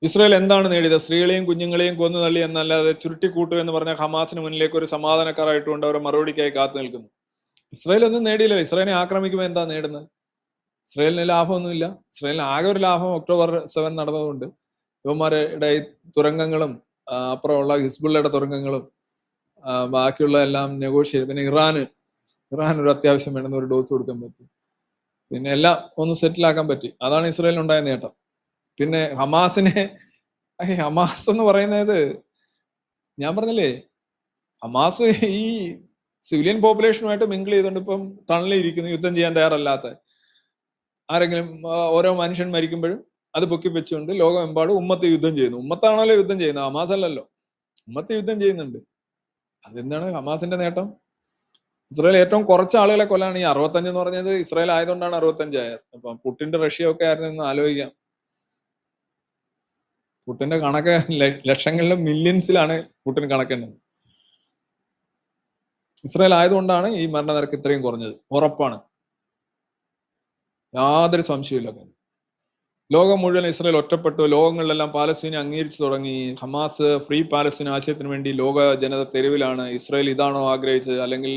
Israel എന്താണ് നേടിയത്? സ്ത്രീകളെയും കുഞ്ഞുങ്ങളെയും കൊന്നു തള്ളി എന്നല്ലാതെ ചുരുട്ടിക്കൂട്ടു എന്ന് പറഞ്ഞ ഹമാസിന് മുന്നിലേക്ക് ഒരു സമാധാനക്കാരായിട്ടുകൊണ്ട് അവരെ മറുപടിക്കായി കാത്തു നിൽക്കുന്നു. ഇസ്രായേൽ ഒന്നും നേടിയില്ല. ഇസ്രായേലിനെ ആക്രമിക്കുമ്പോൾ എന്താ നേടുന്നത്? ഇസ്രായേലിന് ലാഭമൊന്നുമില്ല. ഇസ്രായേലിന് ആകെ ഒരു ലാഭം October 7 നടന്നതുകൊണ്ട് യുവമാരുടെ ഈ തുരങ്കങ്ങളും അപ്പുറമുള്ള ഹിസ്ബുള്ളയുടെ തുരങ്കങ്ങളും ബാക്കിയുള്ള എല്ലാം നെഗോഷിയേറ്റ്. പിന്നെ ഇറാൻ ഒരു അത്യാവശ്യം വേണമെന്ന് ഒരു ഡോസ് കൊടുക്കാൻ പറ്റി. പിന്നെ എല്ലാം ഒന്ന് സെറ്റിലാക്കാൻ പറ്റി. അതാണ് ഇസ്രായേലിനുണ്ടായ നേട്ടം. പിന്നെ ഹമാസ് എന്ന് പറയുന്നത് ഞാൻ പറഞ്ഞില്ലേ, ഹമാസ് ഈ സിവിലിയൻ പോപ്പുലേഷനുമായിട്ട് മിങ്കിൾ ചെയ്തുകൊണ്ട് ഇപ്പം ടണലിരിക്കുന്നു, യുദ്ധം ചെയ്യാൻ തയ്യാറല്ലാത്ത ആരെങ്കിലും ഓരോ മനുഷ്യൻ മരിക്കുമ്പോഴും അത് പൊക്കി വെച്ചുകൊണ്ട് ലോകമെമ്പാടും ഉമ്മത്ത് യുദ്ധം ചെയ്യുന്നു. ഉമ്മത്താണല്ലോ യുദ്ധം ചെയ്യുന്നത്, ഹമാസ് അല്ലല്ലോ. ഉമ്മത്ത് യുദ്ധം ചെയ്യുന്നുണ്ട്. അതെന്താണ് ഹമാസിന്റെ നേട്ടം? ഇസ്രായേൽ ഏറ്റവും കുറച്ച് ആളുകളെ കൊല്ലാണ്. ഈ 65 എന്ന് പറഞ്ഞത് ഇസ്രായേൽ ആയതുകൊണ്ടാണ് 65 ആയത്. അപ്പൊ പുട്ടിന്റെ റഷ്യ ഒക്കെ ആയിരുന്നു എന്ന് ആലോചിക്കാം. പുട്ടിന്റെ കണക്ക് ലക്ഷങ്ങളിലും മില്യൺസിലാണ് പുട്ടിന് കണക്കേണ്ടത്. ഇസ്രായേൽ ആയതുകൊണ്ടാണ് ഈ മരണനിരക്ക് ഇത്രയും കുറഞ്ഞത്. ഉറപ്പാണ്, യാതൊരു സംശയമില്ല. ലോകം മുഴുവൻ ഇസ്രായേൽ ഒറ്റപ്പെട്ടു. ലോകങ്ങളിലെല്ലാം പാലസ്തീനെ അംഗീകരിച്ചു തുടങ്ങി. ഹമാസ് ഫ്രീ പാലസ്തീൻ ആശയത്തിന് വേണ്ടി ലോക ജനത തെരുവിലാണ്. ഇസ്രായേൽ ഇതാണോ ആഗ്രഹിച്ചത്, അല്ലെങ്കിൽ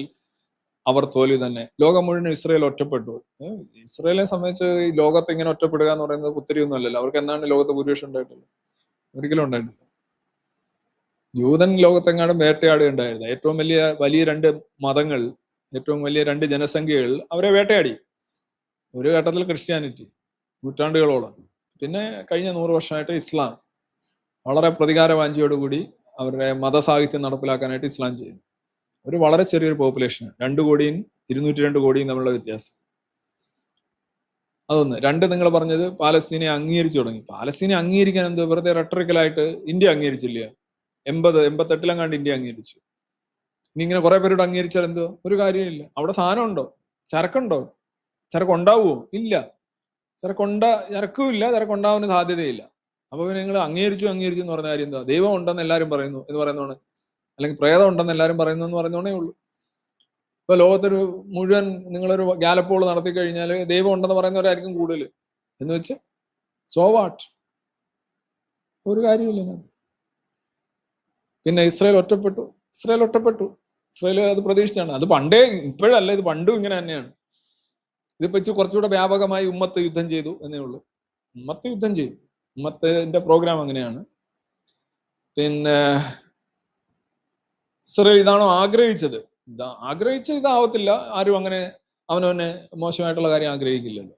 അവർ തോൽവി തന്നെ. ലോകം മുഴുവൻ ഇസ്രായേൽ ഒറ്റപ്പെട്ടു. ഇസ്രായേലിനെ സംബന്ധിച്ച് ഈ ലോകത്ത് ഇങ്ങനെ ഒറ്റപ്പെടുക എന്ന് പറയുന്നത് പുത്തിരിയൊന്നും അല്ലല്ലോ. അവർക്ക് എന്താണ് ലോകത്ത് ഭൂരിപക്ഷം ഉണ്ടായിട്ടുള്ളത്? ഒരിക്കലും ഉണ്ടായിട്ടില്ല. യൂതൻ ലോകത്തെങ്ങാണ്ടും വേട്ടയാടുകയുണ്ടായിരുന്നു. ഏറ്റവും വലിയ രണ്ട് മതങ്ങൾ, ഏറ്റവും വലിയ രണ്ട് ജനസംഖ്യകൾ അവരെ വേട്ടയാടി. ഒരു ഘട്ടത്തിൽ ക്രിസ്ത്യാനിറ്റി നൂറ്റാണ്ടുകളോളം, പിന്നെ കഴിഞ്ഞ 100 വർഷമായിട്ട് ഇസ്ലാം വളരെ പ്രതികാരവാഞ്ചിയോടുകൂടി അവരുടെ മതസാഹിത്യം നടപ്പിലാക്കാനായിട്ട് ഇസ്ലാം ചെയ്യുന്നു. ഒരു വളരെ ചെറിയൊരു പോപ്പുലേഷൻ, 2 കോടിയും 202 കോടിയും തമ്മിലുള്ള വ്യത്യാസം. അതൊന്ന്. 2, നിങ്ങൾ പറഞ്ഞത് പാലസ്തീനെ അംഗീകരിച്ചു തുടങ്ങി. പാലസ്തീനെ അംഗീകരിക്കാൻ എന്തോ വെറുതെ റെട്ടറിക്കലായിട്ട് ഇന്ത്യ അംഗീകരിച്ചില്ല. 88-ലെങ്ങാണ്ട് ഇന്ത്യ അംഗീകരിച്ചു. ഇനി ഇങ്ങനെ കുറെ പേരോട് അംഗീകരിച്ചാൽ എന്തോ? ഒരു കാര്യമില്ല. അവിടെ സാധനം ഉണ്ടോ? ചരക്കുണ്ടോ? ചരക്ക് ഉണ്ടാവുമോ? ഇല്ല. ചരക്കുമില്ല, ചരക്കുണ്ടാവാൻ സാധ്യതയില്ല. അപ്പൊ പിന്നെ നിങ്ങൾ അംഗീകരിച്ചു എന്ന് പറഞ്ഞ കാര്യം എന്താ? ദൈവം ഉണ്ടെന്ന് എല്ലാവരും പറയുന്നു എന്ന് പറയുന്നതാണ്, അല്ലെങ്കിൽ പ്രേതം ഉണ്ടെന്ന് എല്ലാവരും പറയുന്നു എന്ന് പറയുന്നോണേ ഉള്ളൂ. ഇപ്പൊ ലോകത്തൊരു മുഴുവൻ നിങ്ങളൊരു ഗാലപ്പോൾ നടത്തി കഴിഞ്ഞാൽ ദൈവം ഉണ്ടെന്ന് പറയുന്നവരായിരിക്കും കൂടുതൽ. എന്ന് വെച്ച് സോ വാട്ട്? ഒരു കാര്യമില്ല. പിന്നെ ഇസ്രായേൽ ഒറ്റപ്പെട്ടു. ഇസ്രായേൽ അത് പ്രതീക്ഷിച്ചാണ്. അത് പണ്ടേ, ഇപ്പോഴല്ല, ഇത് പണ്ടും ഇങ്ങനെ തന്നെയാണ്. ഇതിപ്പോ കുറച്ചുകൂടെ വ്യാപകമായി ഉമ്മത്ത് യുദ്ധം ചെയ്തു എന്നേ ഉള്ളൂ. ഉമ്മത്ത് യുദ്ധം ചെയ്യും. ഉമ്മത്തിന്റെ പ്രോഗ്രാം അങ്ങനെയാണ്. പിന്നെ ഇസ്രായേൽ ഇതാണോ ആഗ്രഹിച്ചത്? ഇതാവത്തില്ല. ആരും അങ്ങനെ അവനവനെ മോശമായിട്ടുള്ള കാര്യം ആഗ്രഹിക്കില്ലല്ലോ.